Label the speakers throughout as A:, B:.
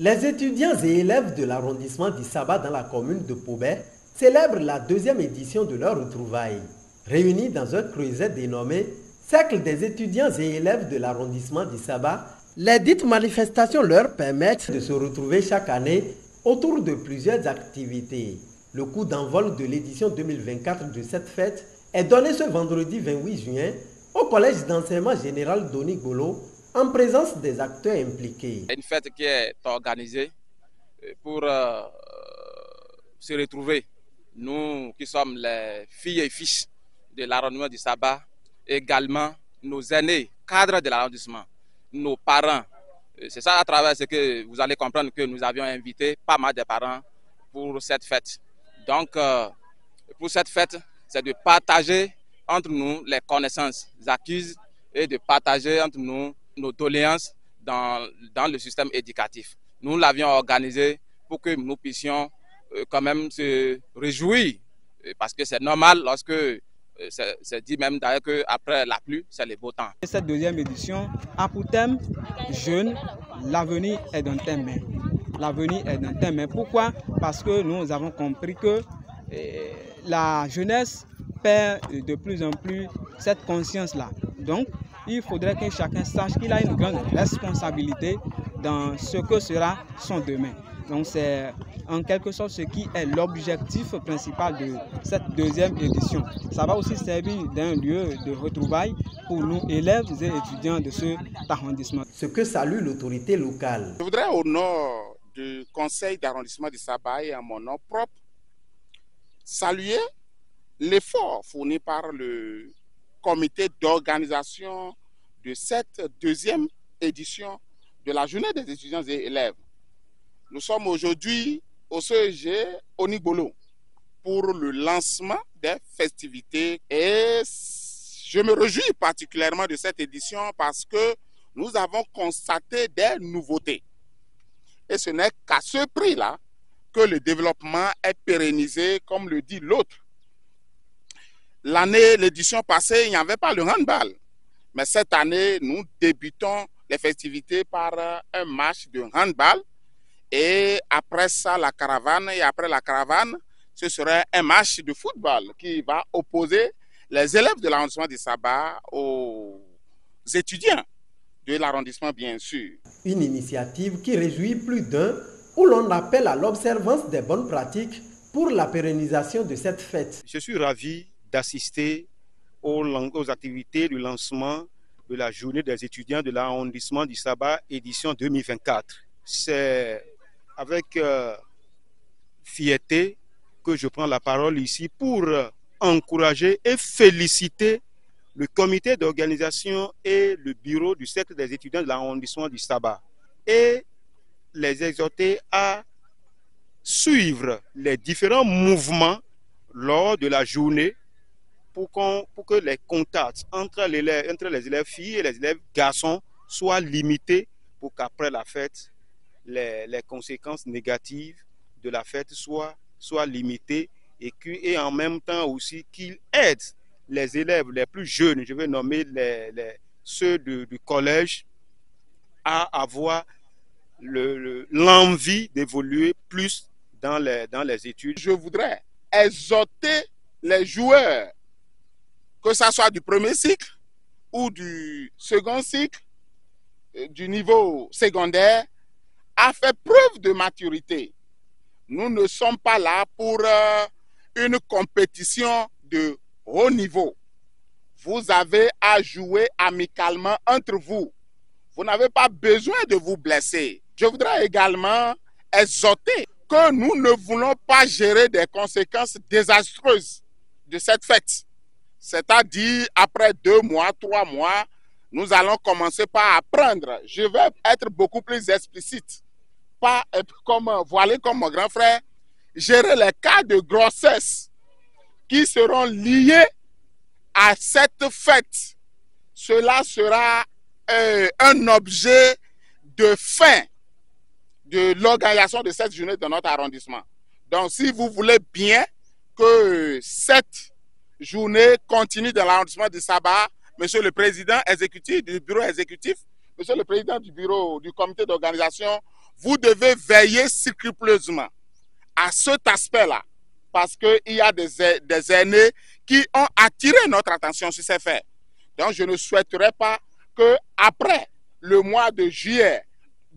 A: Les étudiants et élèves de l'arrondissement d'Issaba dans la commune de Pobet célèbrent la deuxième édition de leur retrouvailles. Réunis dans un creuset dénommé Cercle des étudiants et élèves de l'arrondissement d'Issaba, les dites manifestations leur permettent de se retrouver chaque année autour de plusieurs activités. Le coup d'envol de l'édition 2024 de cette fête est donné ce vendredi 28 juin au collège d'enseignement général Doni Golo en présence des acteurs impliqués.
B: Une fête qui est organisée pour se retrouver, nous qui sommes les filles et fils de l'arrondissement du Sabah, également nos aînés, cadres de l'arrondissement, nos parents. C'est ça à travers ce que vous allez comprendre que nous avions invité pas mal de parents pour cette fête. Donc, pour cette fête, c'est de partager entre nous les connaissances acquises et de partager entre nous nos doléances dans le système éducatif. Nous l'avions organisé pour que nous puissions quand même se réjouir, parce que c'est normal lorsque c'est dit même d'ailleurs qu'après la pluie, c'est le beau temps.
C: Cette deuxième édition a pour thème Jeunes, l'avenir est dans tes mains. L'avenir est dans tes mains. Pourquoi? Parce que nous avons compris que la jeunesse perd de plus en plus cette conscience-là. Donc, il faudrait que chacun sache qu'il a une grande responsabilité dans ce que sera son demain. Donc, c'est en quelque sorte ce qui est l'objectif principal de cette deuxième édition. Ça va aussi servir d'un lieu de retrouvailles pour nous, élèves et étudiants de cet arrondissement.
A: Ce que salue l'autorité locale.
D: Je voudrais, au nom du conseil d'arrondissement de Sabah et à mon nom propre, saluer l'effort fourni par le comité d'organisation de cette deuxième édition de la journée des étudiants et élèves. Nous sommes aujourd'hui au CEG Onibolo pour le lancement des festivités et je me réjouis particulièrement de cette édition parce que nous avons constaté des nouveautés. Et ce n'est qu'à ce prix-là que le développement est pérennisé, comme le dit l'autre. L'édition passée, il n'y avait pas le handball. Mais cette année, nous débutons les festivités par un match de handball. Et après ça, la caravane. Et après la caravane, ce serait un match de football qui va opposer les élèves de l'arrondissement de Sabah aux étudiants de l'arrondissement, bien sûr.
A: Une initiative qui réjouit plus d'un, où l'on appelle à l'observance des bonnes pratiques pour la pérennisation de cette fête.
E: Je suis ravi d'assister aux activités du lancement de la journée des étudiants de l'arrondissement du Sabah, édition 2024. C'est avec fierté que je prends la parole ici pour encourager et féliciter le comité d'organisation et le bureau du cercle des étudiants de l'arrondissement du Sabah et les exhorter à suivre les différents mouvements lors de la journée pour que les contacts entre les élèves filles et les élèves garçons soient limités pour qu'après la fête, les conséquences négatives de la fête soient limitées et en même temps aussi qu'ils aident les élèves les plus jeunes, je vais nommer ceux du collège, à avoir l'envie d'évoluer plus dans les études.
D: Je voudrais exhorter les joueurs, que ce soit du premier cycle ou du second cycle, du niveau secondaire, à faire preuve de maturité. Nous ne sommes pas là pour une compétition de haut niveau. Vous avez à jouer amicalement entre vous. Vous n'avez pas besoin de vous blesser. Je voudrais également exhorter que nous ne voulons pas gérer des conséquences désastreuses de cette fête. C'est-à-dire, après 2 mois, 3 mois, nous allons commencer par apprendre. Je vais être beaucoup plus explicite. Pas être voilé comme mon grand frère, gérer les cas de grossesse qui seront liés à cette fête. Cela sera un objet de fin de l'organisation de cette journée dans notre arrondissement. Donc, si vous voulez bien que cette journée continue dans l'arrondissement de Sabah, Monsieur le Président exécutif du bureau exécutif, Monsieur le Président du bureau du comité d'organisation, vous devez veiller scrupuleusement à cet aspect-là, parce qu'il y a des aînés qui ont attiré notre attention sur ces faits. Donc, je ne souhaiterais pas qu'après le mois de juillet,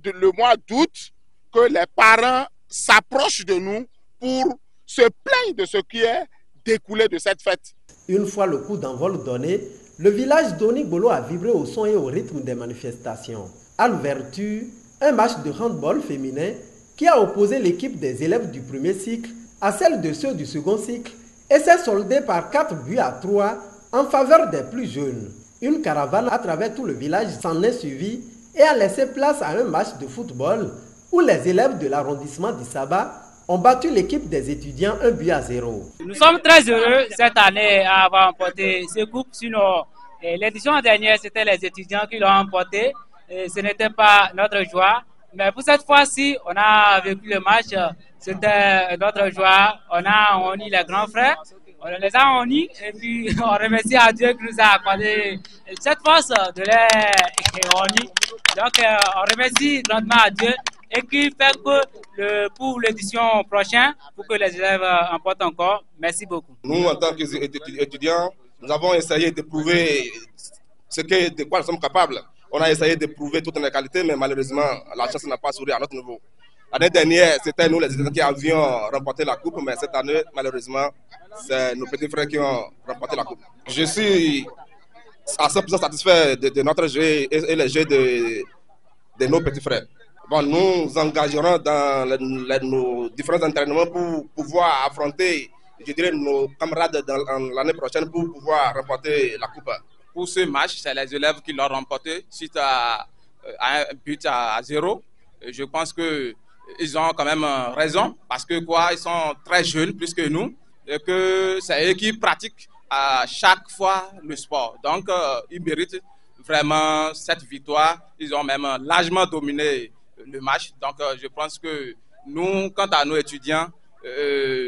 D: le mois d'août, que les parents s'approchent de nous pour se plaindre de ce qui est découlé de cette fête.
A: Une fois le coup d'envol donné, le village d'Onigbolo a vibré au son et au rythme des manifestations. À l'ouverture, un match de handball féminin qui a opposé l'équipe des élèves du premier cycle à celle de ceux du second cycle et s'est soldé par 4-3 en faveur des plus jeunes. Une caravane à travers tout le village s'en est suivie et a laissé place à un match de football où les élèves de l'arrondissement d'Issaba ont battu l'équipe des étudiants 1-0.
F: Nous sommes très heureux cette année à avoir emporté ce coupe. Sinon, l'édition dernière, c'était les étudiants qui l'ont emporté. Et ce n'était pas notre joie. Mais pour cette fois-ci, on a vécu le match. C'était notre joie. On a uni les grands frères. On les a unis et puis on remercie à Dieu qui nous a accordé cette force de les unir. Donc, on remercie grandement à Dieu et qui fait que pour l'édition prochaine, pour que les élèves emportent encore. Merci beaucoup.
G: Nous, en tant qu'étudiants, nous avons essayé de prouver de quoi nous sommes capables. On a essayé de prouver toutes nos qualités, mais malheureusement, la chance n'a pas souri à notre niveau. L'année dernière, c'était nous les étudiants qui avions remporté la coupe, mais cette année, malheureusement, c'est nos petits frères qui ont remporté la coupe. Je suis à 100% satisfait de notre jeu et le jeu de nos petits frères. Bon, nous engagerons dans nos différents entraînements pour pouvoir affronter, je dirais, nos camarades l'année prochaine pour pouvoir remporter la coupe.
B: Pour ce match, c'est les élèves qui l'ont remporté suite à un but à 0. Je pense qu'ils ont quand même raison parce que ils sont très jeunes plus que nous et que c'est eux qui pratiquent à chaque fois le sport. Donc, ils méritent vraiment cette victoire. Ils ont même largement dominé le match. Donc, je pense que nous, quant à nos étudiants,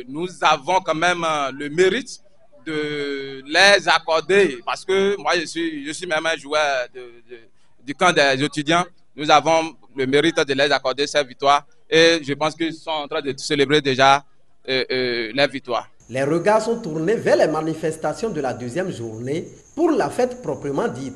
B: nous avons quand même le mérite de les accorder parce que moi, je suis même un joueur du camp des étudiants. Nous avons le mérite de les accorder cette victoire et je pense qu'ils sont en train de célébrer déjà la victoire.
A: Les regards sont tournés vers les manifestations de la deuxième journée pour la fête proprement dite.